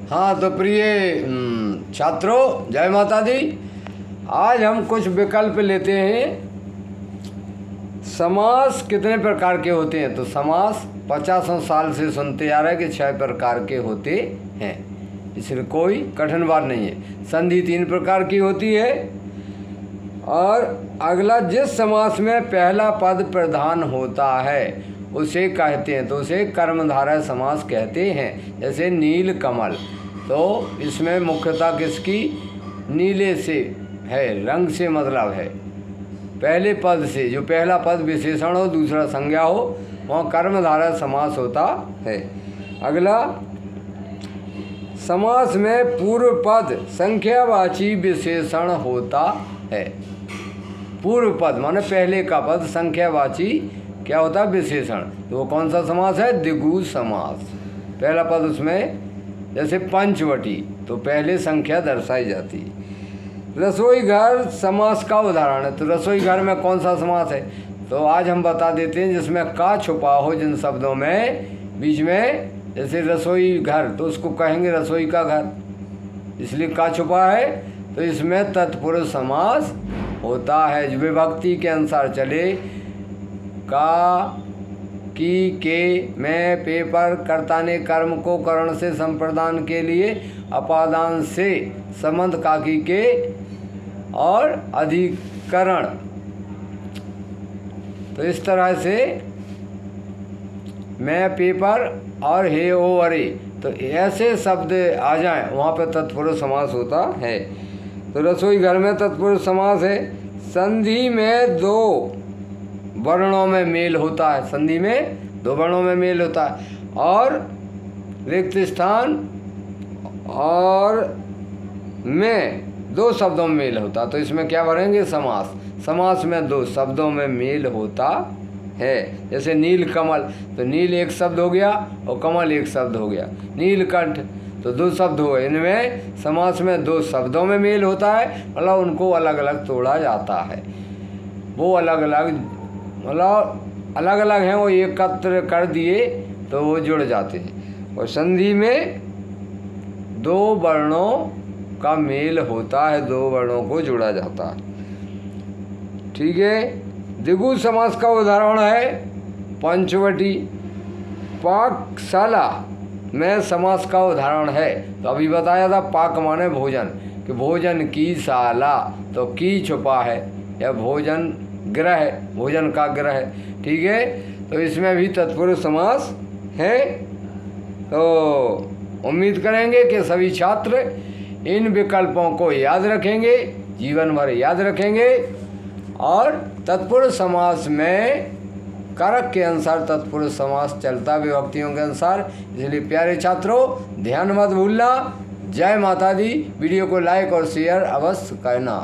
हाँ तो प्रिय छात्रों, जय माता दी। आज हम कुछ विकल्प लेते हैं। समास कितने प्रकार के होते हैं? तो समास 50 साल से सुनते आ रहे हैं कि 6 प्रकार के होते हैं, इसलिए कोई कठिन बात नहीं है। संधि 3 प्रकार की होती है। और अगला, जिस समास में पहला पद प्रधान होता है उसे कहते हैं, तो उसे कर्मधारय समास कहते हैं। जैसे नील कमल, तो इसमें मुख्यतः किसकी? नीले से है, रंग से मतलब है। पहले पद से, जो पहला पद विशेषण हो दूसरा संज्ञा हो, वहाँ कर्मधारय समास होता है। अगला, समास में पूर्व पद संख्यावाची विशेषण होता है। पूर्व पद माने पहले का पद संख्यावाची क्या होता है? विशेषण। तो वो कौन सा समास है? द्विगु समास। पहला पद उसमें, जैसे पंचवटी, तो पहले संख्या दर्शाई जाती है। रसोई घर समास का उदाहरण है। तो रसोई घर में कौन सा समास है? तो आज हम बता देते हैं, जिसमें का छुपा हो जिन शब्दों में बीच में, जैसे रसोई घर, तो उसको कहेंगे रसोई का घर, इसलिए का छुपा है। तो इसमें तत्पुरुष समास होता है, जो विभक्ति के अनुसार चले। का, की, के, में, पे, पर, कर्ता ने कर्म को करण से संप्रदान के लिए अपादान से संबंध काकी के और अधिकरण। तो इस तरह से मैं, पेपर और हे, ओ, अरे, तो ऐसे शब्द आ जाएं, वहाँ पे तत्पुरुष समास होता है। तो रसोई घर में तत्पुरुष समास है। संधि में 2 वर्णों में मेल होता है। संधि में 2 वर्णों में मेल होता है। और रिक्त स्थान और में 2 शब्दों में मेल होता है। तो इसमें क्या भरेंगे? समास। समास में 2 शब्दों में मेल होता है। जैसे नील कमल, तो नील एक शब्द हो गया और कमल एक शब्द हो गया। नीलकंठ, तो 2 शब्द हो गए। इनमें समास में 2 शब्दों में मेल होता है, मतलब उनको अलग अलग तोड़ा जाता है। वो अलग अलग, मतलब अलग अलग हैं, वो एकत्र कर दिए तो वो जुड़ जाते हैं। और संधि में 2 वर्णों का मेल होता है, 2 वर्णों को जोड़ा जाता है। ठीक है। द्विगु समास का उदाहरण है पंचवटी। पाकशाला में समास का उदाहरण है। तो अभी बताया था, पाक माने भोजन, कि भोजन की शाला, तो की छुपा है, या भोजन ग्रह, भोजन का ग्रह। ठीक है। तो इसमें भी तत्पुरुष समास है। तो उम्मीद करेंगे कि सभी छात्र इन विकल्पों को याद रखेंगे, जीवन भर याद रखेंगे। और तत्पुरुष समास में कारक के अनुसार तत्पुरुष समास चलता विभक्तियों के अनुसार। इसलिए प्यारे छात्रों, ध्यान मत भूलना। जय माता दी। वीडियो को लाइक और शेयर अवश्य करना।